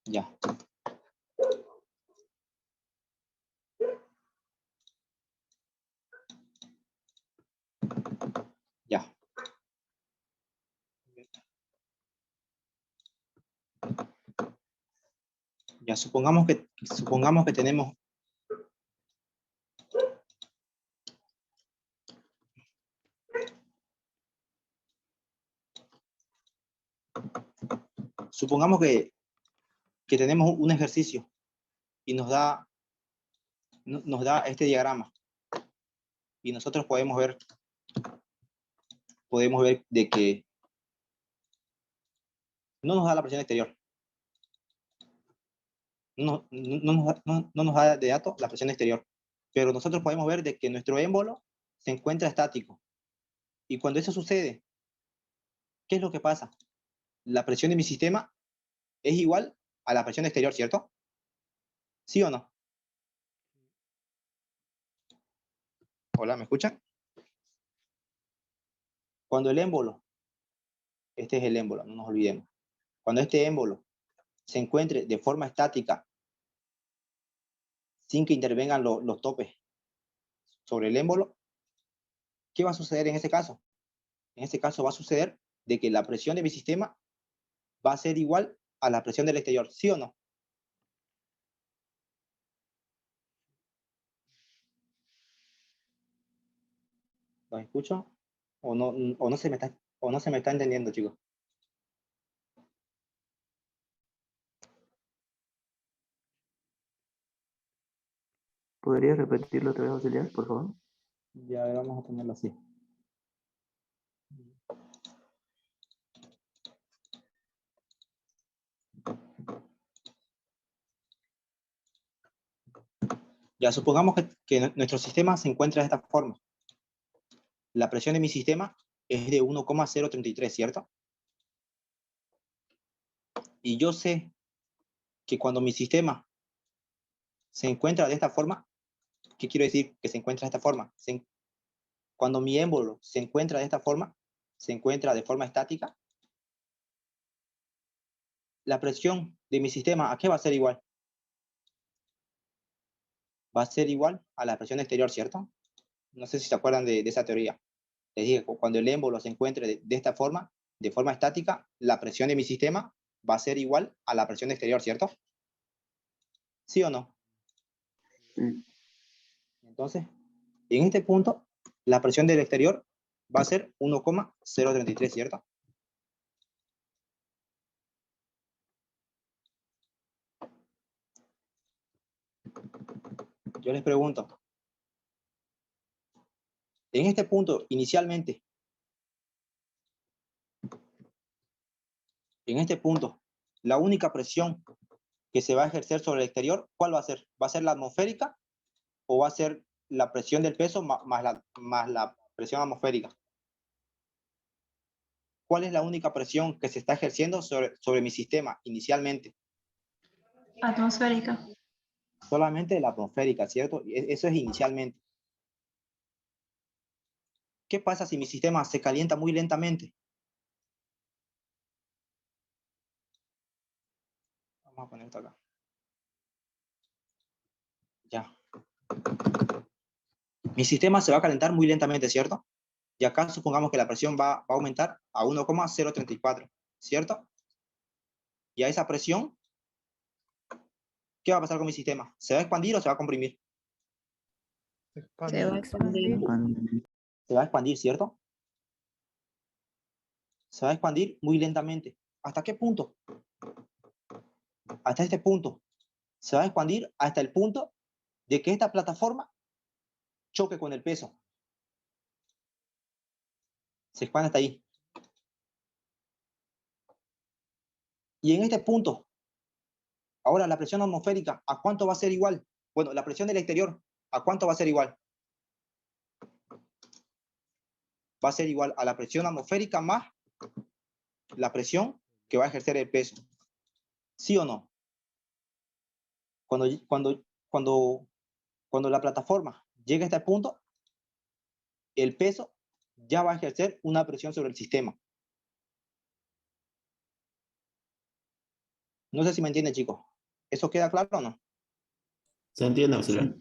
Ya. Ya. Ya, supongamos que tenemos tenemos un ejercicio y nos da este diagrama y nosotros podemos ver de que no nos da la presión exterior. No nos da de datos la presión exterior, pero nosotros podemos ver de que nuestro émbolo se encuentra estático. Y cuando eso sucede, ¿qué es lo que pasa? la presión de mi sistema es igual a la presión exterior, ¿cierto? ¿Sí o no? Hola, ¿me escuchan? Cuando el émbolo, este es el émbolo, no nos olvidemos. Cuando este émbolo se encuentre de forma estática, sin que intervengan los topes sobre el émbolo, ¿qué va a suceder en ese caso? En ese caso va a suceder de que la presión de mi sistema va a ser igual a la presión del exterior, ¿sí o no? ¿Los escucho? ¿O no se me está entendiendo, chicos? ¿Podría repetirlo otra vez, auxiliar, por favor? Ya vamos a ponerlo así. Ya supongamos que nuestro sistema se encuentra de esta forma. La presión de mi sistema es de 1,033, ¿cierto? Y yo sé que cuando mi sistema se encuentra de esta forma, ¿qué quiero decir que se encuentra de esta forma? Cuando mi émbolo se encuentra de esta forma, se encuentra de forma estática, la presión de mi sistema, ¿a qué va a ser igual? Va a ser igual a la presión exterior, ¿cierto? No sé si se acuerdan de esa teoría. Les dije, cuando el émbolo se encuentre de esta forma, de forma estática, la presión de mi sistema va a ser igual a la presión exterior, ¿cierto? ¿Sí o no? Sí. Entonces, en este punto, la presión del exterior va a ser 1,033, ¿cierto? Yo les pregunto, en este punto, inicialmente, en este punto, la única presión que se va a ejercer sobre el exterior, ¿cuál va a ser? ¿Va a ser la atmosférica o va a ser la presión del peso más la presión atmosférica? ¿Cuál es la única presión que se está ejerciendo sobre mi sistema inicialmente? Atmosférica. Solamente la atmosférica, ¿cierto? Eso es inicialmente. ¿Qué pasa si mi sistema se calienta muy lentamente? Vamos a poner esto acá. Ya. Mi sistema se va a calentar muy lentamente, ¿cierto? Y acá supongamos que la presión va a aumentar a 1,034, ¿cierto? Y a esa presión, ¿qué va a pasar con mi sistema? ¿Se va a expandir o se va a comprimir? Se va a expandir. Se va a expandir, ¿cierto? Se va a expandir muy lentamente. ¿Hasta qué punto? Hasta este punto. Se va a expandir hasta el punto de que esta plataforma choque con el peso. Se expande hasta ahí. Y en este punto, ahora la presión atmosférica, ¿a cuánto va a ser igual? Bueno, la presión del exterior, ¿a cuánto va a ser igual? Va a ser igual a la presión atmosférica más la presión que va a ejercer el peso. ¿Sí o no? Cuando la plataforma llegue a este punto, el peso ya va a ejercer una presión sobre el sistema. No sé si me entienden, chicos. ¿Eso queda claro o no? ¿Se entiende, auxiliar?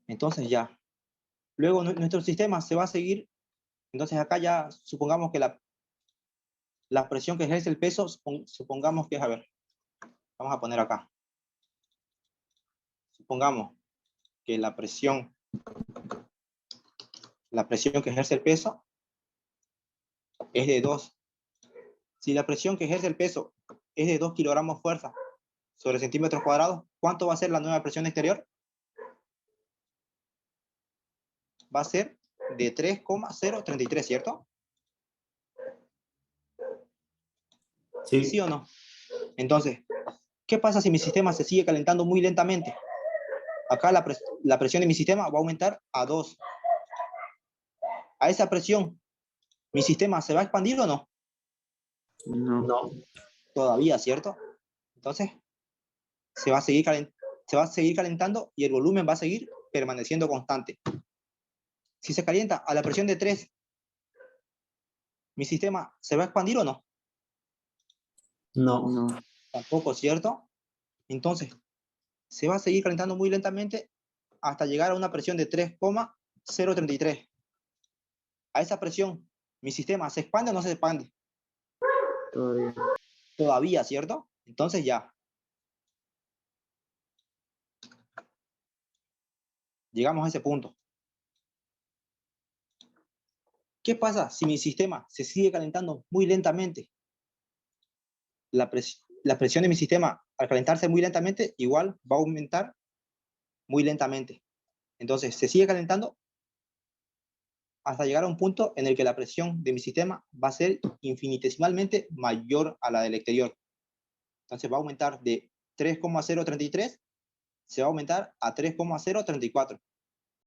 Entonces ya. Luego nuestro sistema se va a seguir. Entonces acá ya supongamos que la presión que ejerce el peso, supongamos que es, a ver, vamos a poner acá. Supongamos que la presión que ejerce el peso es de 2. Si la presión que ejerce el peso es de 2 kilogramos fuerza sobre centímetros cuadrados, ¿cuánto va a ser la nueva presión exterior? Va a ser de 3,033, ¿cierto? Sí. ¿Sí o no? Entonces, ¿qué pasa si mi sistema se sigue calentando muy lentamente? Acá la presión de mi sistema va a aumentar a 2. A esa presión, ¿mi sistema se va a expandir o no? No. No. Todavía, ¿cierto? Entonces, se va a seguir calentando y el volumen va a seguir permaneciendo constante. Si se calienta a la presión de 3, ¿mi sistema se va a expandir o no? No. No. Tampoco, ¿cierto? Entonces, se va a seguir calentando muy lentamente hasta llegar a una presión de 3,033. A esa presión, ¿mi sistema se expande o no se expande? Todavía. Todavía, ¿cierto? Entonces ya. Llegamos a ese punto. ¿Qué pasa si mi sistema se sigue calentando muy lentamente? La presión de mi sistema, al calentarse muy lentamente, igual va a aumentar muy lentamente. Entonces, se sigue calentando hasta llegar a un punto en el que la presión de mi sistema va a ser infinitesimalmente mayor a la del exterior. Entonces, va a aumentar de 3,033, se va a aumentar a 3,034.